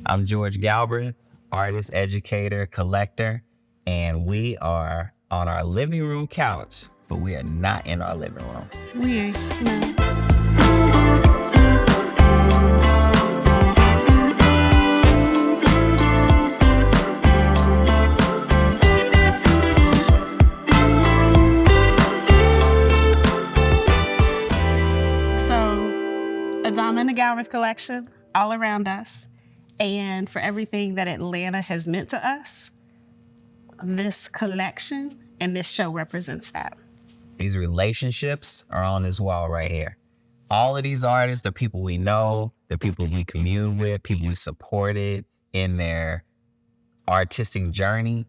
I'm George Galbreaths, artist, educator, collector, and we are on our living room couch, but we are not in our living room. We ain't. No. A diamond and Galbreaths collection all around us. And for everything that Atlanta has meant to us, this collection and this show represents that. These relationships are on this wall right here. All of these artists, the people we know, the people we commune with, people we supported in their artistic journey,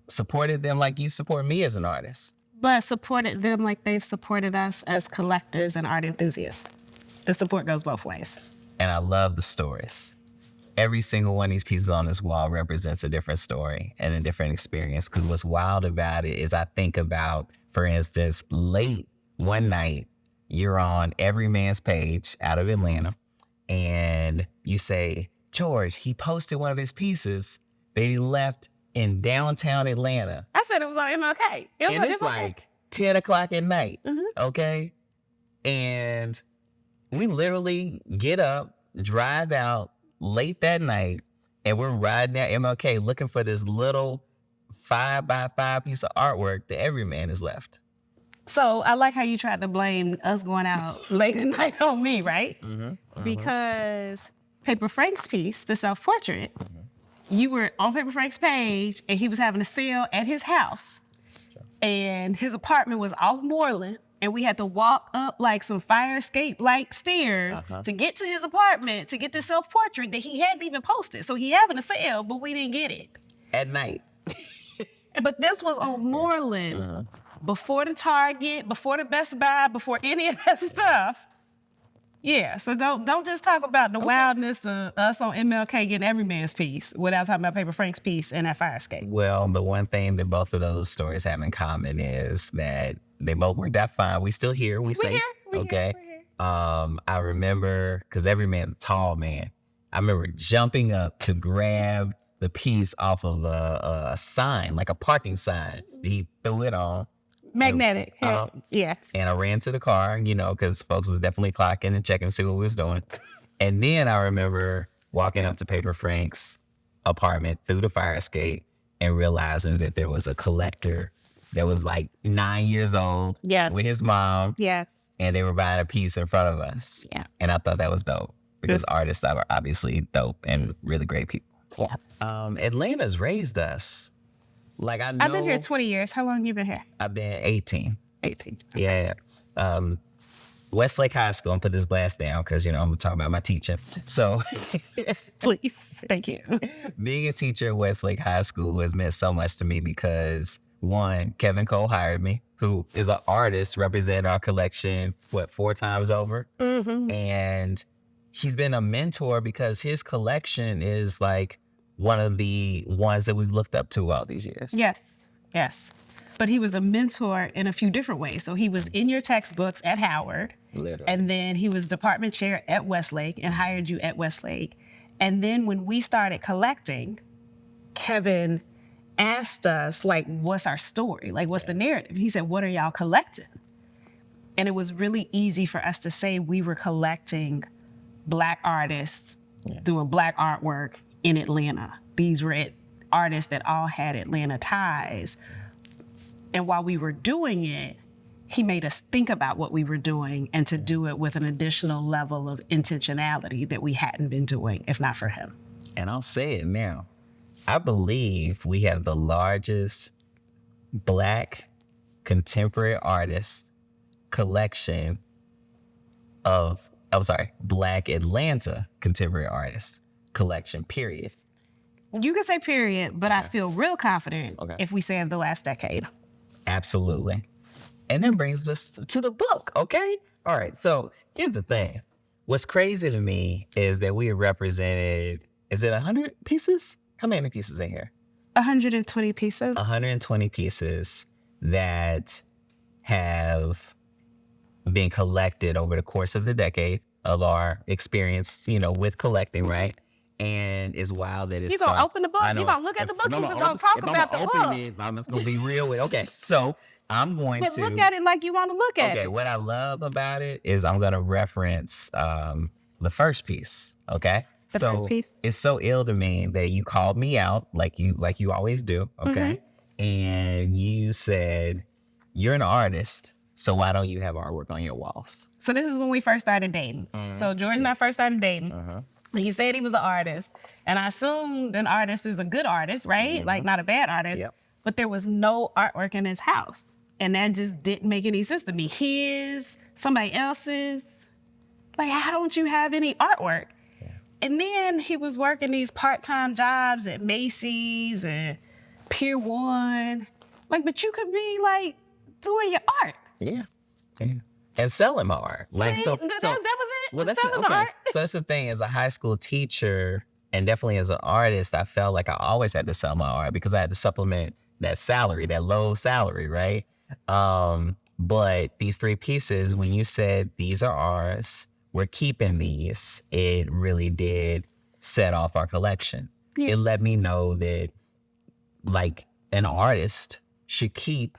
supported them like you support me as an artist. But supported them like they've supported us as collectors and art enthusiasts. The support goes both ways. And I love the stories. Every single one of these pieces on this wall represents a different story and a different experience. Because what's wild about it is I think about, for instance, late one night, you're on Every Man's page out of Atlanta, and you say, George, he posted one of his pieces that he left in downtown Atlanta. I said it was on MLK. It's like 10 o'clock at night, okay? And we literally get up, drive out late that night, and we're riding down MLK looking for this little 5x5 piece of artwork that Every Man has left. So I like how you tried to blame us going out late at night on me, right? Because Paper Frank's piece, the self-portrait, you were on Paper Frank's page, and he was having a sale at his house. And his apartment was off Moreland. And we had to walk up like some fire escape-like stairs to get to his apartment to get the self-portrait that he hadn't even posted. So he having a sale, but we didn't get it. At night. But this was on Moreland, before the Target, before the Best Buy, before any of that stuff. Yeah, so don't just talk about the wildness of us on MLK getting Every Man's piece without talking about Paper Frank's piece and that fire escape. Well, the one thing that both of those stories have in common is that they both worked out fine. We still here. We safe. Okay. I remember, because Every Man's a tall man. I remember jumping up to grab the piece off of a sign, like a parking sign. He threw it on. Magnetic. Yes. And I ran to the car, because folks was definitely clocking and checking to see what we was doing. And then I remember walking up to Paper Frank's apartment through the fire escape and realizing that there was a collector that was like 9 years old with his mom. Yes. And they were buying a piece in front of us. Yeah. And I thought that was dope because artists are obviously dope and really great people. Yeah. Atlanta's raised us. Like I know. I've been here 20 years. How long you been here? I've been 18. 18. Yeah. Westlake High School, I'm put this glass down because, I'm going to talk about my teaching. So. Please. Thank you. Being a teacher at Westlake High School has meant so much to me because, one, Kevin Cole hired me, who is an artist representing our collection, 4 times over? And he's been a mentor because his collection is like one of the ones that we've looked up to all these years. Yes. But he was a mentor in a few different ways. So he was in your textbooks at Howard. Literally. And then he was department chair at Westlake and hired you at Westlake. And then when we started collecting, Kevin asked us, what's our story? What's the narrative? He said, what are y'all collecting? And it was really easy for us to say we were collecting Black artists doing Black artwork in Atlanta. These were artists that all had Atlanta ties. And while we were doing it, he made us think about what we were doing and to do it with an additional level of intentionality that we hadn't been doing, if not for him. And I'll say it now. I believe we have the largest Black contemporary artist collection Black Atlanta contemporary artists collection, period. You can say period, but I feel real confident if we say in the last decade. Absolutely. And that brings us to the book, okay? All right, so here's the thing. What's crazy to me is that we have represented, is it 100 pieces? How many pieces in here? 120 pieces. 120 pieces that have been collected over the course of the decade of our experience, with collecting, right? And it's wild that it's You gonna open the book? I know. You gonna look at the book? If You I'm just gonna gonna talk if I'm about the gonna open book? it, I'm just gonna be real with. Okay, so I'm going But to look at it like you want to look at Okay, it. what I love about it is I'm gonna reference the first piece. Okay, The so first piece? it's so ill to me that you called me out like you always do. Okay, and you said you're an artist, so why don't you have artwork on your walls? So this is when we first started dating. So Jordan and I first started dating. He said he was an artist, and I assumed an artist is a good artist, right? Like not a bad artist. Yep. But there was no artwork in his house, and that just didn't make any sense to me. His, somebody else's. Like, how don't you have any artwork? And then he was working these part-time jobs at Macy's and Pier 1. Like, but you could be like doing your art. Yeah. And selling my art. Like That was it? Well, that's Selling the art? So that's the thing. As a high school teacher, and definitely as an artist, I felt like I always had to sell my art because I had to supplement that salary, that low salary, right? But these three pieces, when you said these are ours, we're keeping these, it really did set off our collection. Yeah. It let me know that, like, an artist should keep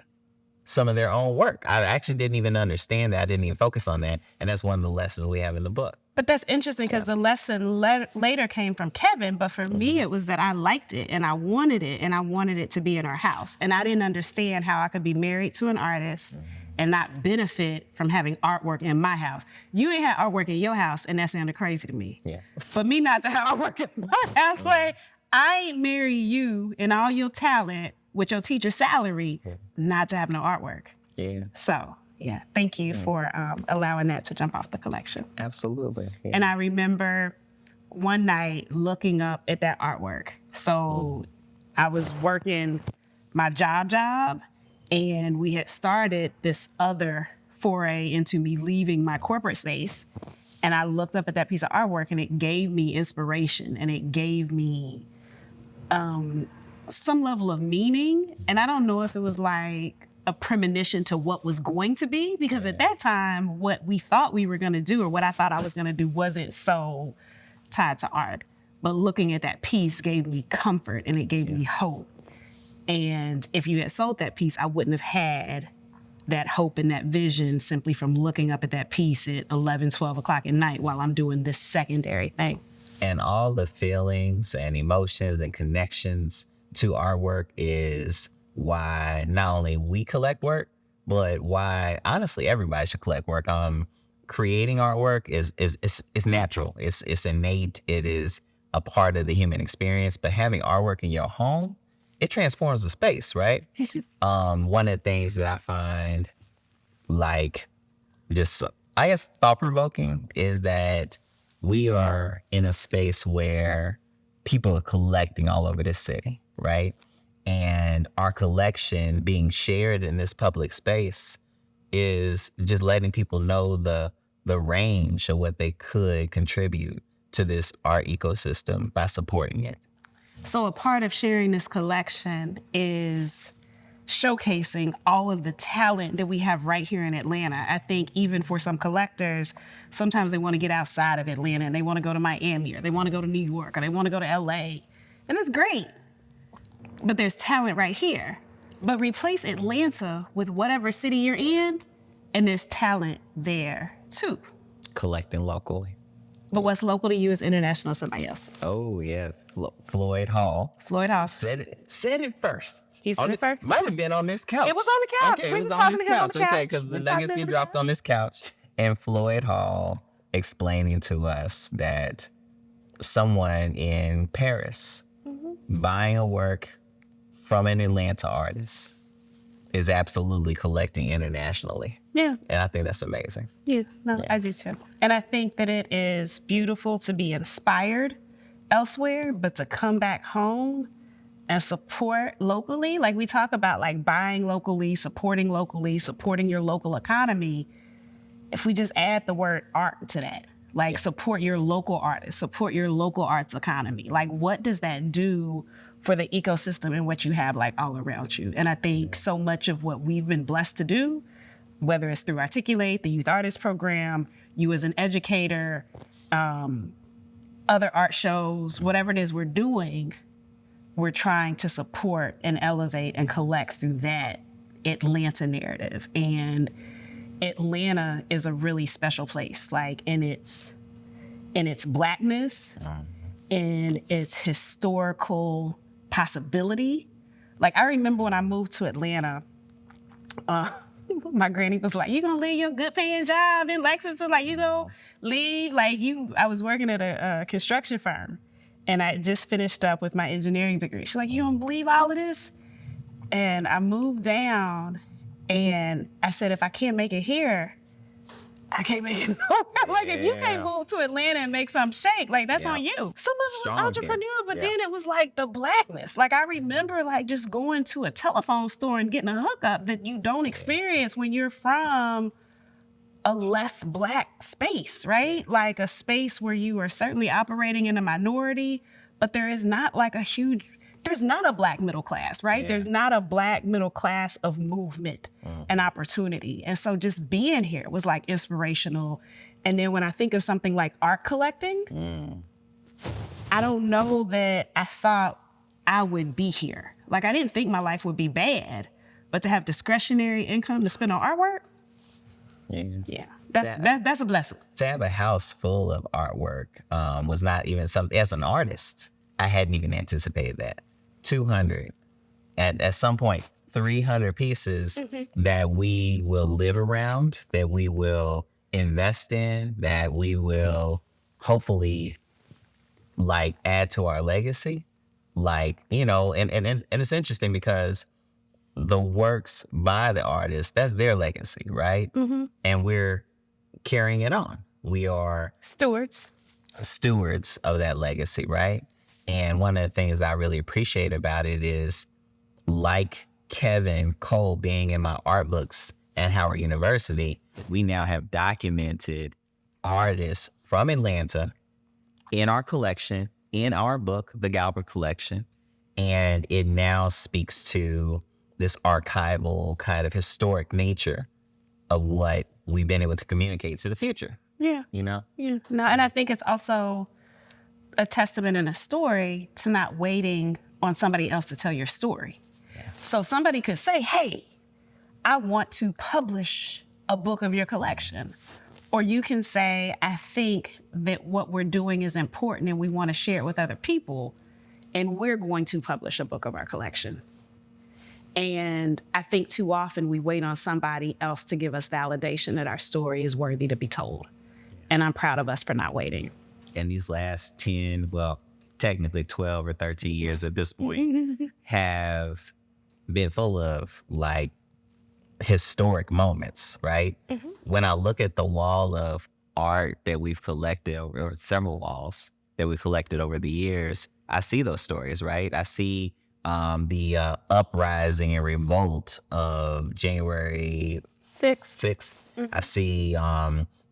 some of their own work. I actually didn't even understand that. I didn't even focus on that. And that's one of the lessons we have in the book. But that's interesting because the lesson later came from Kevin. But for me, it was that I liked it and I wanted it and I wanted it to be in our house. And I didn't understand how I could be married to an artist and not benefit from having artwork in my house. You ain't had artwork in your house, and that sounded crazy to me. Yeah. For me not to have artwork in my house, like, I ain't marry you and all your talent with your teacher salary, not to have no artwork. Yeah. So, yeah, thank you for allowing that to jump off the collection. Absolutely. Yeah. And I remember one night looking up at that artwork. So I was working my job, and we had started this other foray into me leaving my corporate space. And I looked up at that piece of artwork, and it gave me inspiration, and it gave me some level of meaning. And I don't know if it was like a premonition to what was going to be, because at that time, what we thought we were going to do, or what I thought I was going to do, wasn't so tied to art. But looking at that piece gave me comfort, and it gave me hope. And if you had sold that piece, I wouldn't have had that hope and that vision simply from looking up at that piece at 11, 12 o'clock at night while I'm doing this secondary thing. And all the feelings and emotions and connections to our work is why not only we collect work, but why honestly everybody should collect work. Creating artwork is natural. It's innate. It is a part of the human experience. But having artwork in your home, it transforms the space, right? One of the things that I find, like, just, I guess, thought-provoking is that we are in a space where people are collecting all over the city, right? And our collection being shared in this public space is just letting people know the range of what they could contribute to this art ecosystem by supporting it. So a part of sharing this collection is showcasing all of the talent that we have right here in Atlanta. I think even for some collectors, sometimes they want to get outside of Atlanta and they want to go to Miami, or they want to go to New York, or they want to go to LA. And that's great. But there's talent right here. But replace Atlanta with whatever city you're in, and there's talent there too. Collecting locally. But what's local to you is international to somebody else. Oh, yes. Floyd Hall. Floyd House. Said it first. He said it first? Might have been on this couch. It was on the couch. Okay, We it was was on talking this to him on couch. the couch. Okay, because the We was nuggets talking get to dropped him. on this couch. And Floyd Hall explaining to us that someone in Paris buying a work from an Atlanta artist is absolutely collecting internationally. Yeah. And I think that's amazing. Yeah, no, I do too. And I think that it is beautiful to be inspired elsewhere, but to come back home and support locally. Like we talk about, like buying locally, supporting your local economy. If we just add the word art to that, like support your local artists, support your local arts economy. Like what does that do for the ecosystem and what you have like all around you? And I think so much of what we've been blessed to do, whether it's through Articulate, the Youth Artist Program, you as an educator, other art shows, whatever it is we're doing, we're trying to support and elevate and collect through that Atlanta narrative. And Atlanta is a really special place, like in its Blackness, in its historical possibility. Like, I remember when I moved to Atlanta, my granny was like, "You gonna leave your good paying job in Lexington? Like, you gonna leave? Like, I was working at a construction firm, and I just finished up with my engineering degree. She's like, you gonna believe all of this?" And I moved down, and I said, if I can't make it here, I can't make it nowhere. Like, if you can't move to Atlanta and make something shake, like, that's on you. Some of it was entrepreneur, but then it was like the Blackness. Like, I remember like just going to a telephone store and getting a hookup that you don't experience when you're from a less Black space, right? Like a space where you are certainly operating in a minority, but there is not like there's not a Black middle class, right? There's not a Black middle class of movement and opportunity. And so just being here was like inspirational. And then when I think of something like art collecting, I don't know that I thought I would be here. Like, I didn't think my life would be bad, but to have discretionary income to spend on artwork, that's a blessing. To have a house full of artwork was not even something, as an artist, I hadn't even anticipated that. 200, at some point, 300 pieces that we will live around, that we will invest in, that we will hopefully like add to our legacy. Like, you know, and it's interesting because the works by the artist, that's their legacy, right? And we're carrying it on. We are stewards of that legacy, right? And one of the things that I really appreciate about it is, like Kevin Cole being in my art books at Howard University, we now have documented artists from Atlanta in our collection, in our book, the Galbreaths collection. And it now speaks to this archival kind of historic nature of what we've been able to communicate to the future. Yeah. You know? Yeah. No, and I think it's also a testament and a story to not waiting on somebody else to tell your story. So somebody could say, hey, I want to publish a book of your collection. Or you can say, I think that what we're doing is important and we want to share it with other people, and we're going to publish a book of our collection. And I think too often we wait on somebody else to give us validation that our story is worthy to be told. And I'm proud of us for not waiting. And these last 10, well, technically 12 or 13 years at this point have been full of like historic moments, right? When I look at the wall of art that we've collected, or several walls that we've collected over the years, I see those stories, right? I see the uprising and revolt of January 6th. I see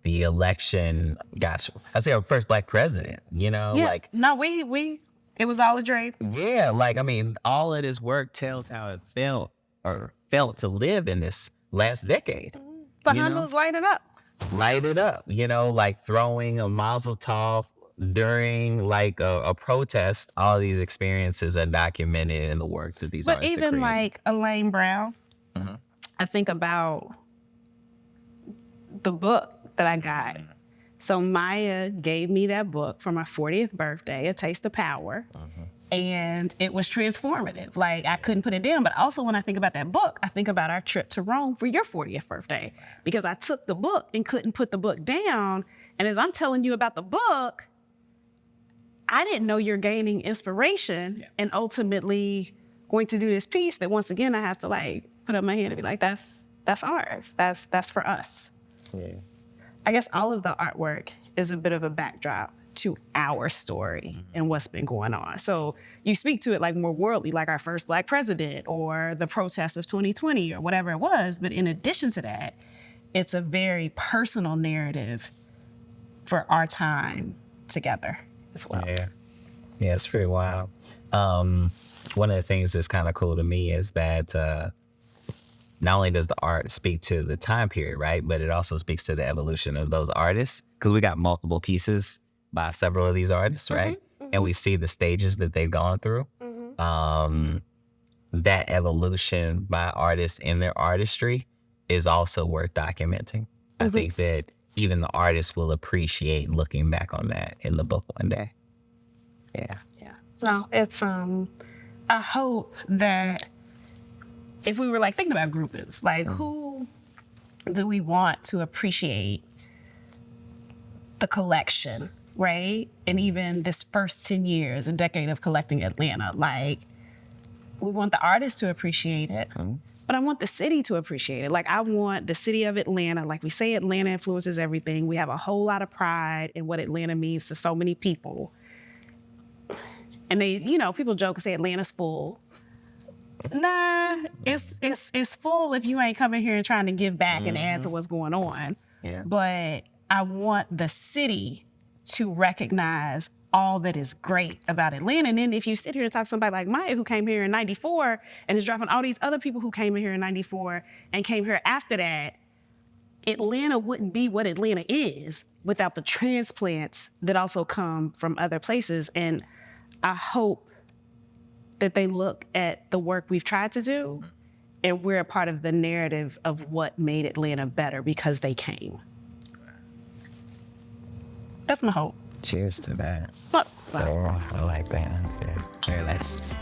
the election, I see our first Black president, you know? Like, no, it was all a dream. Yeah, like, I mean, all of this work tells how it felt to live in this last decade. Fajando's light it up. You know, like throwing a mazel tov during like a protest. All these experiences are documented in the work that these artists But even like Elaine Brown, I think about the book that I got. So Maya gave me that book for my 40th birthday, A Taste of Power. And it was transformative. Like, I couldn't put it down. But also when I think about that book, I think about our trip to Rome for your 40th birthday. Because I took the book and couldn't put the book down. And as I'm telling you about the book, I didn't know you're gaining inspiration and ultimately going to do this piece that once again I have to like put up my hand and be like, that's ours. That's for us. Yeah. I guess all of the artwork is a bit of a backdrop to our story and what's been going on. So you speak to it like more worldly, like our first Black president or the protests of 2020 or whatever it was. But in addition to that, it's a very personal narrative for our time together as well. Yeah, it's pretty wild. One of the things that's kind of cool to me is that not only does the art speak to the time period, right, but it also speaks to the evolution of those artists, because we got multiple pieces by several of these artists, right? And we see the stages that they've gone through. That evolution by artists in their artistry is also worth documenting. I think that even the artists will appreciate looking back on that in the book one day. Yeah. Yeah. So it's I hope that if we were like thinking about groupings, like who do we want to appreciate the collection, right? And even this first 10 years, a decade of collecting Atlanta, like we want the artists to appreciate it, but I want the city to appreciate it. Like I want the city of Atlanta, like we say Atlanta influences everything. We have a whole lot of pride in what Atlanta means to so many people. And they, people joke and say Atlanta's full. Nah, it's full if you ain't coming here and trying to give back and add to what's going on. Yeah. But I want the city to recognize all that is great about Atlanta. And then if you sit here and talk to somebody like Maya who came here in 94 and is dropping all these other people who came in here in 94 and came here after that, Atlanta wouldn't be what Atlanta is without the transplants that also come from other places. And I hope that they look at the work we've tried to do and we're a part of the narrative of what made Atlanta better because they came. That's my hope. Cheers to that. But, Oh, I like that. Yeah. Very nice.